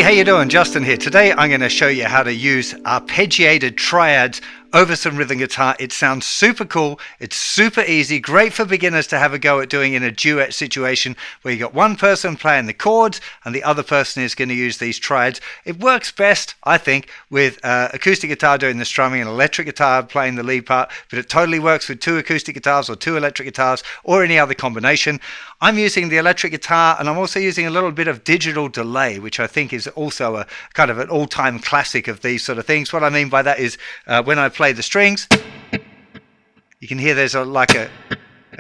Hey, how you doing? Justin here. Today I'm going to show you how to use arpeggiated triads over some rhythm guitar. It sounds super cool. It's super easy. Great for beginners to have a go at doing in a duet situation where you got one person playing the chords and the other person is going to use these triads. It works best, I think, with acoustic guitar doing the strumming and electric guitar playing the lead part, but it totally works with two acoustic guitars or two electric guitars or any other combination. I'm using the electric guitar and I'm also using a little bit of digital delay, which I think is also a kind of an all-time classic of these sort of things. What I mean by that is when I play the strings, you can hear there's like a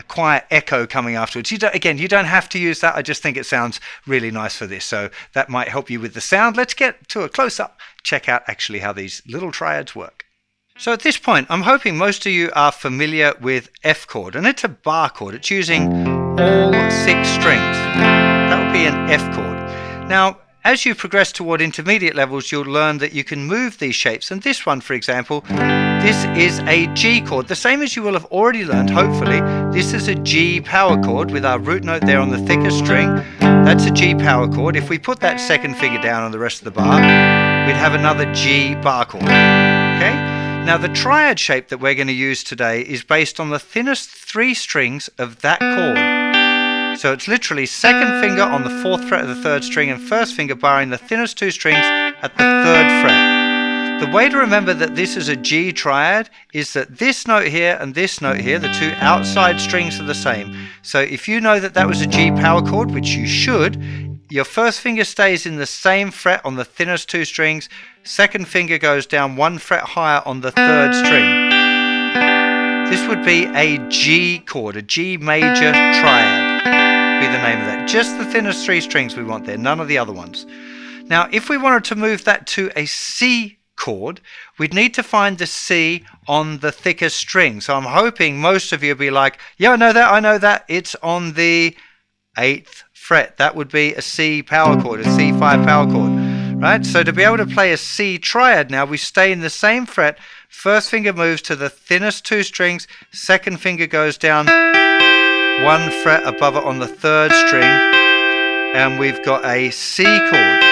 quiet echo coming afterwards. You don't have to use that. I just think it sounds really nice for this, so that might help you with the sound. Let's get to a close-up, check out actually how these little triads work. So at this point, I'm hoping most of you are familiar with F chord, and it's a bar chord. It's using all 6 strings. That would be an F chord. Now, as you progress toward intermediate levels, you'll learn that you can move these shapes. And this one, for example, this is a G chord. The same as you will have already learned, hopefully. This is a G power chord with our root note there on the thicker string. That's a G power chord. If we put that second finger down on the rest of the bar, we'd have another G bar chord. Okay? Now, the triad shape that we're going to use today is based on the thinnest 3 strings of that chord. So it's literally second finger on the 4th fret of the 3rd string and first finger barring the thinnest 2 strings at the 3rd fret. The way to remember that this is a G triad is that this note here and this note here, the 2 outside strings, are the same. So if you know that that was a G power chord, which you should, your first finger stays in the same fret on the thinnest 2 strings, second finger goes down 1 fret higher on the 3rd string. This would be a G chord, a G major triad. Be the name of that. Just the thinnest 3 strings we want there, none of the other ones. Now, if we wanted to move that to a C chord, we'd need to find the C on the thicker string. So I'm hoping most of you will be like, yeah, I know that. It's on the 8th fret. That would be a C power chord, a C5 power chord, right? So to be able to play a C triad now, we stay in the same fret. First finger moves to the thinnest 2 strings, second finger goes down 1 fret above it on the 3rd string, and we've got a C chord.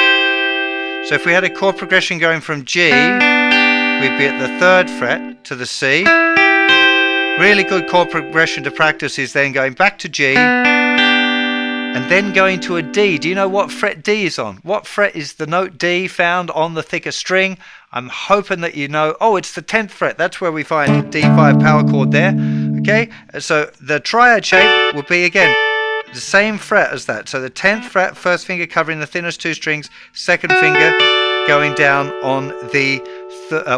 So if we had a chord progression going from G, we'd be at the 3rd fret to the C. Really good chord progression to practice is then going back to G and then going to a D. Do you know what fret D is on? What fret is the note D found on the thicker string? I'm hoping that you know, oh, it's the 10th fret. That's where we find D5 power chord there. Okay, so the triad shape will be, again, the same fret as that. So the 10th fret, first finger covering the thinnest 2 strings, second finger going down on the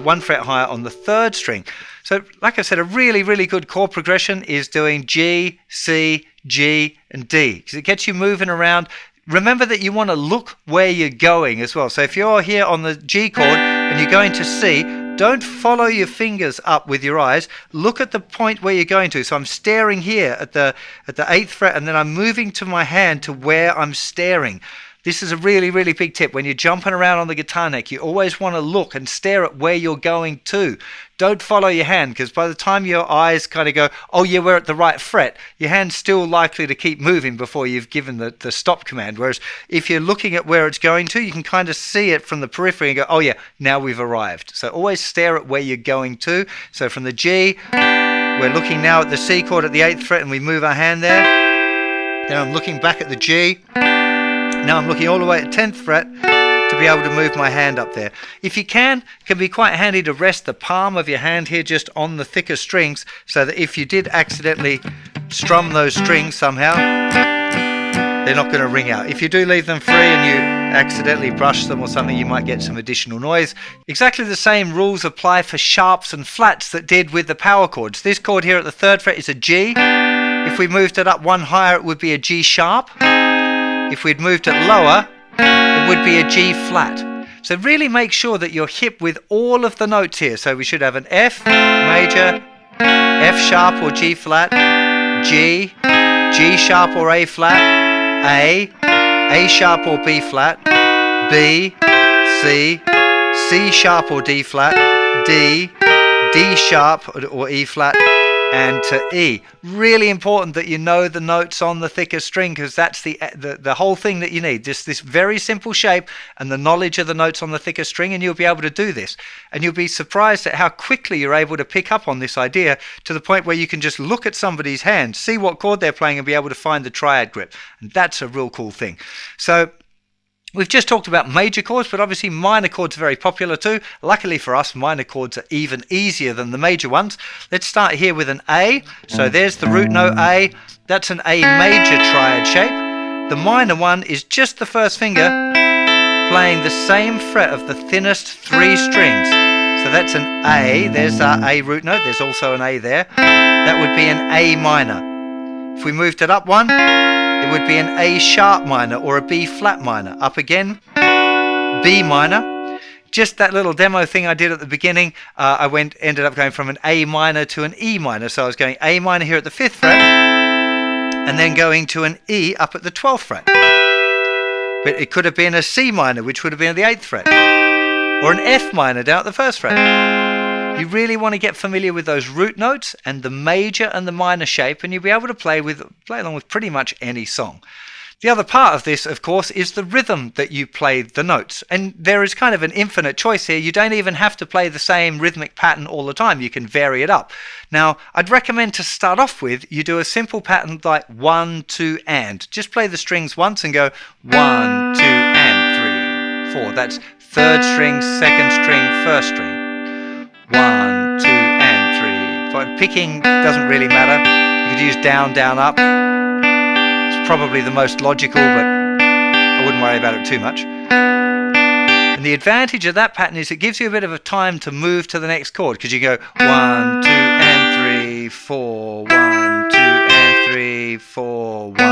1 fret higher on the 3rd string. So like I said, a really, really good chord progression is doing G, C, G, and D, because it gets you moving around. Remember that you want to look where you're going as well. So if you're here on the G chord and you're going to C, don't follow your fingers up with your eyes. Look at the point where you're going to. So I'm staring here at the 8th fret, and then I'm moving to my hand to where I'm staring. This is a really, really big tip. When you're jumping around on the guitar neck, you always want to look and stare at where you're going to. Don't follow your hand, because by the time your eyes kind of go, oh yeah, we're at the right fret, your hand's still likely to keep moving before you've given the stop command. Whereas if you're looking at where it's going to, you can kind of see it from the periphery and go, oh yeah, now we've arrived. So always stare at where you're going to. So from the G, we're looking now at the C chord at the 8th fret and we move our hand there. Then I'm looking back at the G. Now I'm looking all the way at 10th fret to be able to move my hand up there. If you can be quite handy to rest the palm of your hand here just on the thicker strings, so that if you did accidentally strum those strings somehow, they're not going to ring out. If you do leave them free and you accidentally brush them or something, you might get some additional noise. Exactly the same rules apply for sharps and flats that did with the power chords. This chord here at the 3rd fret is a G. If we moved it up 1 higher, it would be a G sharp. If we'd moved it lower, it would be a G flat. So really make sure that you're hip with all of the notes here. So we should have an F major, F sharp or G flat, G, G sharp or A flat, A sharp or B flat, B, C, C sharp or D flat, D, D sharp or E flat, and to E. Really important that you know the notes on the thicker string, because that's the whole thing that you need. Just this very simple shape and the knowledge of the notes on the thicker string, and you'll be able to do this. And you'll be surprised at how quickly you're able to pick up on this idea, to the point where you can just look at somebody's hand, see what chord they're playing, and be able to find the triad grip. And that's a real cool thing. So we've just talked about major chords, but obviously minor chords are very popular too. Luckily for us, minor chords are even easier than the major ones. Let's start here with an A. So there's the root note A. That's an A major triad shape. The minor one is just the first finger playing the same fret of the thinnest 3 strings. So that's an A. There's our A root note. There's also an A there. That would be an A minor. If we moved it up one, it would be an A sharp minor or a B flat minor. Up again, B minor. Just that little demo thing I did at the beginning, I ended up going from an A minor to an E minor. So I was going A minor here at the 5th fret, and then going to an E up at the 12th fret. But it could have been a C minor, which would have been at the 8th fret, or an F minor down at the 1st fret. You really want to get familiar with those root notes and the major and the minor shape, and you'll be able to play along with pretty much any song. The other part of this, of course, is the rhythm that you play the notes. And there is kind of an infinite choice here. You don't even have to play the same rhythmic pattern all the time. You can vary it up. Now, I'd recommend to start off with, you do a simple pattern like 1, 2, and. Just play the strings once and go 1, 2, and 3, 4. That's 3rd string, 2nd string, 1st string. 1, 2, and 3. Picking doesn't really matter. You could use down, down, up. It's probably the most logical, but I wouldn't worry about it too much. And the advantage of that pattern is it gives you a bit of a time to move to the next chord, because you go 1, 2, and 3, 4, 1, 2, and 3, 4, 1, 2,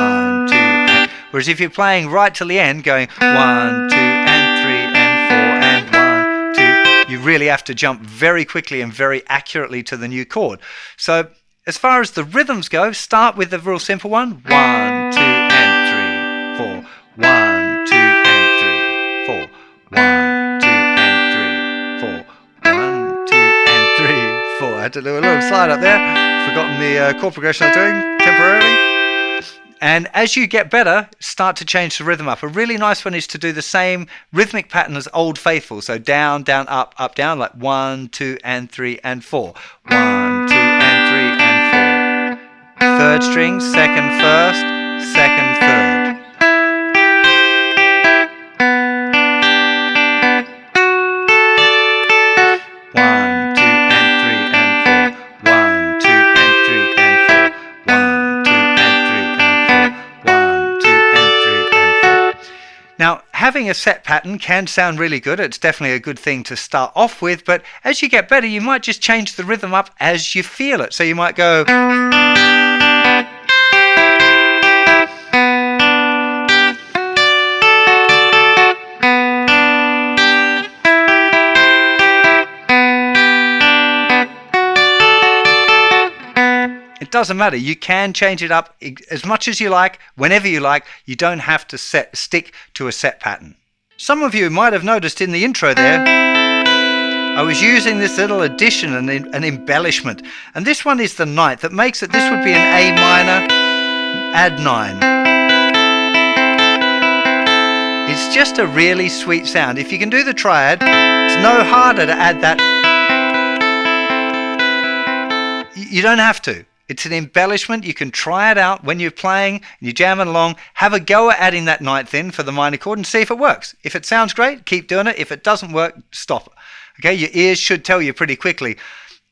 and. Whereas if you're playing right till the end, going 1, 2, and 3, and 4, and 1, 2, you really have to jump very quickly and very accurately to the new chord. So as far as the rhythms go, start with the real simple one. 1, 2, and 3, 4. 1, 2, and 3, 4. 1, 2, and 3, 4. 1, 2, and 3, 4. I had to do a little slide up there. Forgotten the chord progression I was doing temporarily. And as you get better, start to change the rhythm up. A really nice one is to do the same rhythmic pattern as Old Faithful. So down, down, up, down, like 1, 2, and 3, and 4. 1, 2, and 3, and 4. 3rd string, 2nd, 1st, 2nd, 3rd. Now, having a set pattern can sound really good. It's definitely a good thing to start off with, but as you get better, you might just change the rhythm up as you feel it. So you might go... It doesn't matter. You can change it up as much as you like, whenever you like. You don't have to stick to a set pattern. Some of you might have noticed in the intro there, I was using this little addition, an embellishment. And this one is the 9th. That makes it, this would be an A minor, add 9. It's just a really sweet sound. If you can do the triad, it's no harder to add that. You don't have to. It's an embellishment. You can try it out when you're playing and you're jamming along. Have a go at adding that 9th in for the minor chord and see if it works. If it sounds great, keep doing it. If it doesn't work, stop. Okay, your ears should tell you pretty quickly.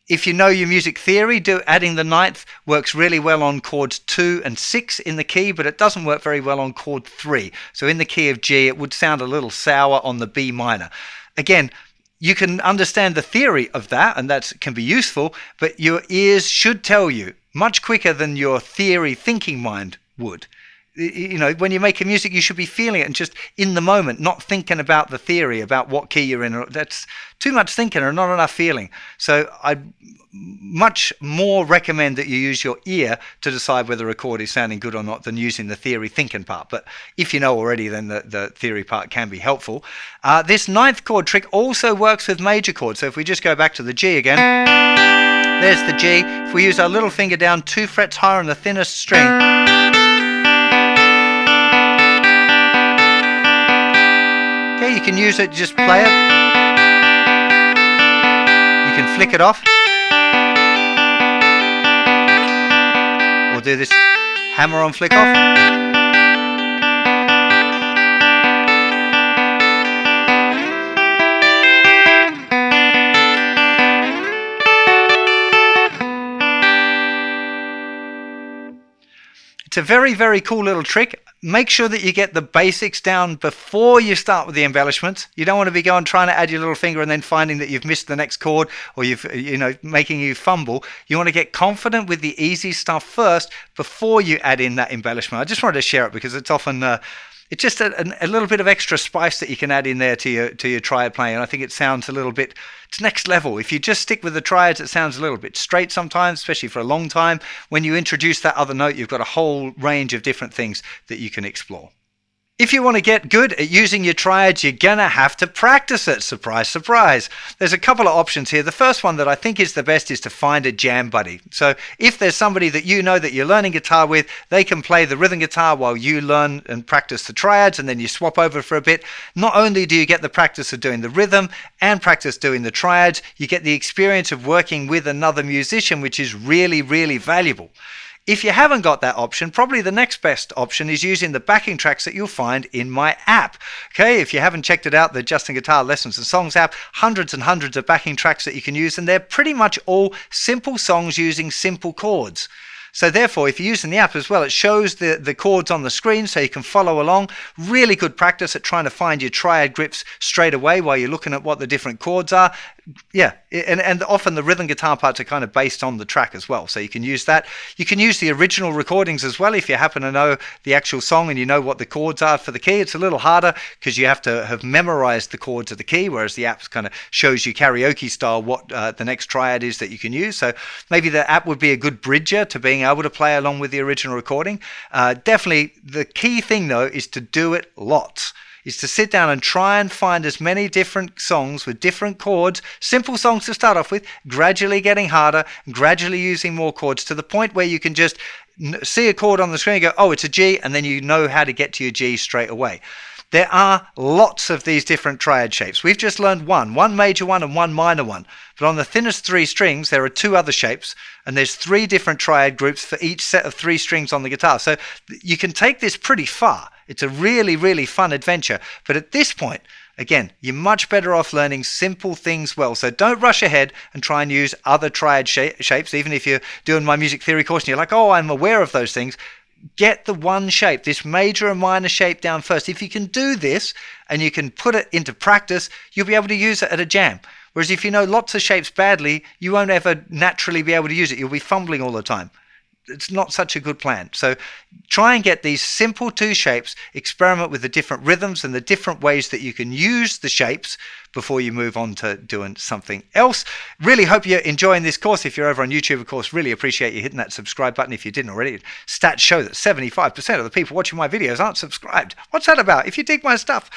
If you know your music theory, adding the 9th works really well on chords 2 and 6 in the key, but it doesn't work very well on chord 3. So in the key of G, it would sound a little sour on the B minor. Again, you can understand the theory of that, and that can be useful, but your ears should tell you much quicker than your theory thinking mind would. You know, when you make music, you should be feeling it and just in the moment, not thinking about the theory, about what key you're in. That's too much thinking or not enough feeling. So I'd much more recommend that you use your ear to decide whether a chord is sounding good or not than using the theory thinking part. But if you know already, then the theory part can be helpful. This 9th chord trick also works with major chords. So if we just go back to the G again, There's the G. If we use our little finger down 2 frets higher on the thinnest string, okay, you can use it, just play it. You can flick it off. Or do this hammer on flick off. It's a very, very cool little trick. Make sure that you get the basics down before you start with the embellishments. You don't want to be going trying to add your little finger and then finding that you've missed the next chord, or making you fumble. You want to get confident with the easy stuff first before you add in that embellishment. I just wanted to share it because it's often it's just a little bit of extra spice that you can add in there to your triad playing, and I think it sounds a little bit, it's next level. If you just stick with the triads, it sounds a little bit straight sometimes, especially for a long time. When you introduce that other note, you've got a whole range of different things that you can explore. If you want to get good at using your triads, you're going to have to practice it. Surprise, surprise. There's a couple of options here. The first one that I think is the best is to find a jam buddy. So if there's somebody that you know that you're learning guitar with, they can play the rhythm guitar while you learn and practice the triads, and then you swap over for a bit. Not only do you get the practice of doing the rhythm and practice doing the triads, you get the experience of working with another musician, which is really, really valuable. If you haven't got that option, probably the next best option is using the backing tracks that you'll find in my app. Okay, if you haven't checked it out, the Justin Guitar Lessons and Songs app, hundreds and hundreds of backing tracks that you can use, and they're pretty much all simple songs using simple chords. So therefore, if you're using the app as well, it shows the chords on the screen so you can follow along. Really good practice at trying to find your triad grips straight away while you're looking at what the different chords are. Yeah, and often the rhythm guitar parts are kind of based on the track as well, so you can use that. You can use the original recordings as well if you happen to know the actual song and you know what the chords are for the key. It's a little harder because you have to have memorized the chords of the key, whereas the app kind of shows you karaoke style what the next triad is that you can use. So maybe the app would be a good bridger to being able to play along with the original recording. Definitely the key thing though is to do it lots. Is to sit down and try and find as many different songs with different chords, simple songs to start off with, gradually getting harder, gradually using more chords to the point where you can just see a chord on the screen and go, oh, it's a G, and then you know how to get to your G straight away. There are lots of these different triad shapes. We've just learned one major one and one minor one. But on the thinnest 3 strings, there are 2 other shapes, and there's 3 different triad groups for each set of 3 strings on the guitar. So you can take this pretty far. It's a really, really fun adventure. But at this point, again, you're much better off learning simple things well. So don't rush ahead and try and use other triad shapes, even if you're doing my music theory course and you're like, oh, I'm aware of those things. Get the one shape, this major and minor shape down first. If you can do this and you can put it into practice, you'll be able to use it at a jam. Whereas if you know lots of shapes badly, you won't ever naturally be able to use it. You'll be fumbling all the time. It's not such a good plan. So try and get these simple 2 shapes, experiment with the different rhythms and the different ways that you can use the shapes before you move on to doing something else. Really hope you're enjoying this course. If you're over on YouTube, of course, really appreciate you hitting that subscribe button if you didn't already. Stats show that 75% of the people watching my videos aren't subscribed. What's that about? If you dig my stuff,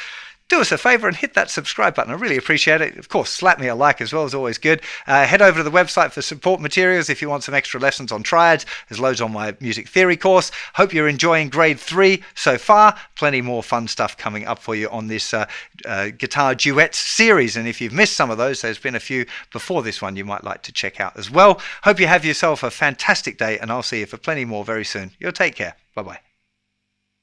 do us a favor and hit that subscribe button. I really appreciate it. Of course, slap me a like as well, is always good. Head over to the website for support materials if you want some extra lessons on triads. There's loads on my music theory course. Hope you're enjoying grade 3 so far. Plenty more fun stuff coming up for you on this guitar duets series. And if you've missed some of those, there's been a few before this one you might like to check out as well. Hope you have yourself a fantastic day, and I'll see you for plenty more very soon. You'll take care. Bye-bye.